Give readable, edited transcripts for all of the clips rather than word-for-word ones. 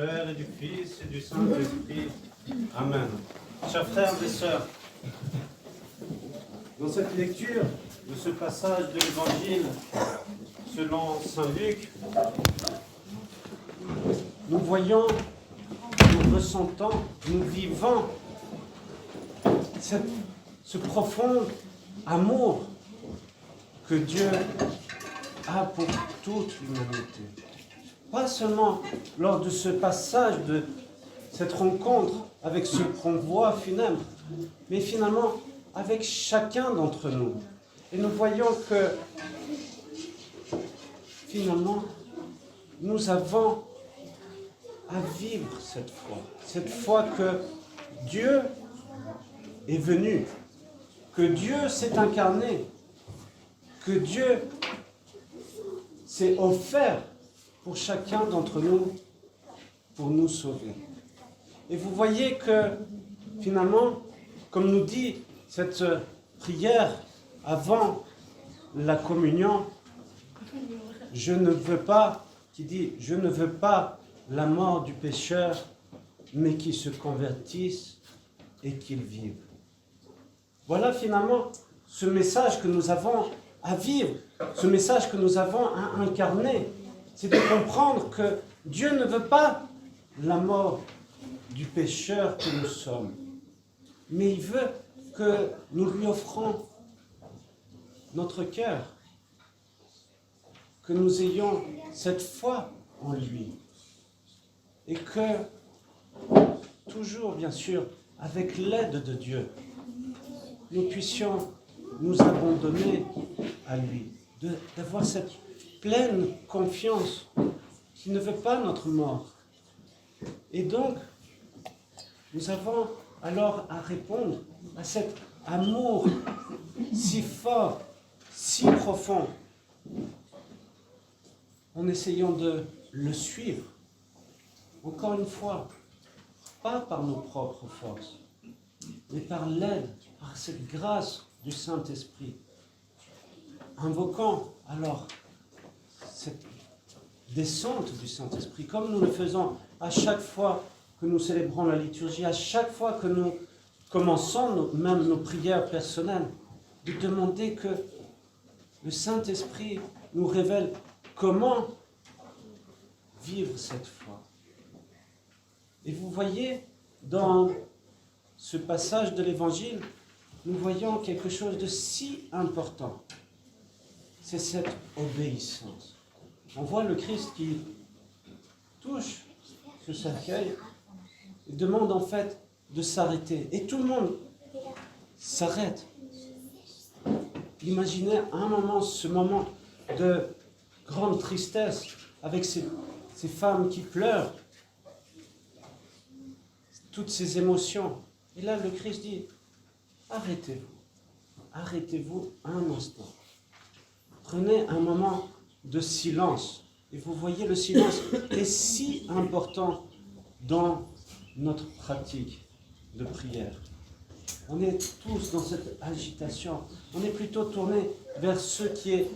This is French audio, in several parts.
Père et du Fils et du Saint-Esprit. Amen. Chers frères et sœurs, dans cette lecture de ce passage de l'Évangile selon Saint Luc, nous voyons, nous ressentons, nous vivons ce profond amour que Dieu a pour toute l'humanité. Pas seulement lors de ce passage, de cette rencontre avec ce convoi funèbre, mais finalement avec chacun d'entre nous. Et nous voyons que finalement, nous avons à vivre cette foi que Dieu est venu, que Dieu s'est incarné, que Dieu s'est offert pour chacun d'entre nous, pour nous sauver. Et vous voyez que, finalement, comme nous dit cette prière avant la communion, je ne veux pas la mort du pécheur, mais qu'il se convertisse et qu'il vive. Voilà finalement ce message que nous avons à vivre, ce message que nous avons à incarner. C'est de comprendre que Dieu ne veut pas la mort du pécheur que nous sommes, mais il veut que nous lui offrons notre cœur, que nous ayons cette foi en lui, et que, toujours bien sûr, avec l'aide de Dieu, nous puissions nous abandonner à lui, d'avoir cette pleine confiance qui ne veut pas notre mort. Et donc, nous avons alors à répondre à cet amour si fort, si profond, en essayant de le suivre. Encore une fois, pas par nos propres forces, mais par l'aide, par cette grâce du Saint-Esprit. Invoquant alors cette descente du Saint-Esprit, comme nous le faisons à chaque fois que nous célébrons la liturgie, à chaque fois que nous commençons même nos prières personnelles, de demander que le Saint-Esprit nous révèle comment vivre cette foi. Et vous voyez, dans ce passage de l'Évangile, nous voyons quelque chose de si important. C'est cette obéissance. On voit le Christ qui touche ce cercueil et demande en fait de s'arrêter. Et tout le monde s'arrête. Imaginez un moment, ce moment de grande tristesse avec ces femmes qui pleurent, toutes ces émotions. Et là, le Christ dit, arrêtez-vous un instant. Prenez un moment de silence. Et vous voyez, le silence est si important dans notre pratique de prière. On est tous dans cette agitation. On est plutôt tourné vers ce qui est,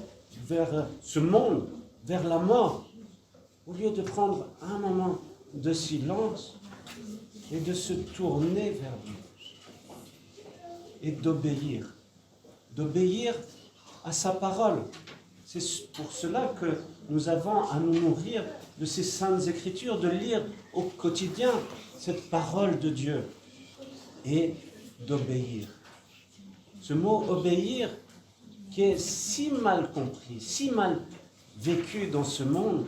vers ce monde, vers la mort, au lieu de prendre un moment de silence et de se tourner vers lui et d'obéir à sa parole. C'est pour cela que nous avons à nous nourrir de ces saintes écritures, de lire au quotidien cette parole de Dieu et d'obéir. Ce mot obéir qui est si mal compris, si mal vécu dans ce monde,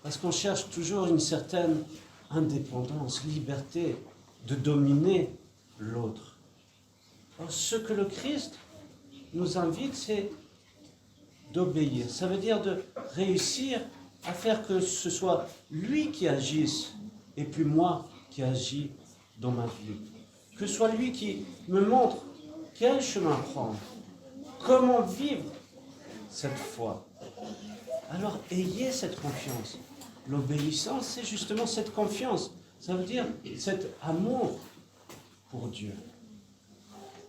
parce qu'on cherche toujours une certaine indépendance, liberté de dominer l'autre. Alors, ce que le Christ nous invite, c'est d'obéir. Ça veut dire de réussir à faire que ce soit lui qui agisse et puis moi qui agis dans ma vie. Que ce soit lui qui me montre quel chemin prendre, comment vivre cette foi. Alors ayez cette confiance. L'obéissance, c'est justement cette confiance. Ça veut dire cet amour pour Dieu.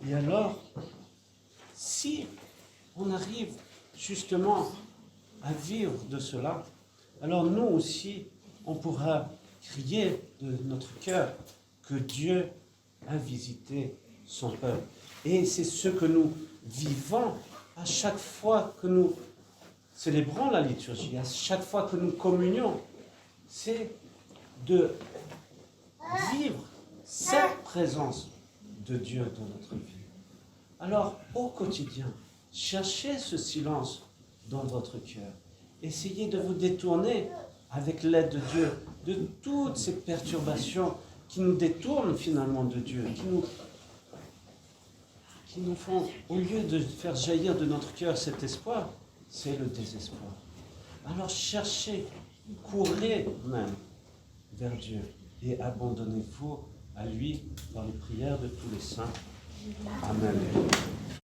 Et alors, si on arrive justement à vivre de cela, alors nous aussi, on pourra crier de notre cœur que Dieu a visité son peuple. Et c'est ce que nous vivons à chaque fois que nous célébrons la liturgie, à chaque fois que nous communions. C'est de vivre cette présence de Dieu dans notre vie. Alors, au quotidien, cherchez ce silence dans votre cœur. Essayez de vous détourner, avec l'aide de Dieu, de toutes ces perturbations qui nous détournent finalement de Dieu, qui nous font, au lieu de faire jaillir de notre cœur cet espoir, c'est le désespoir. Alors cherchez, courez même vers Dieu et abandonnez-vous à lui dans les prières de tous les saints. Amen.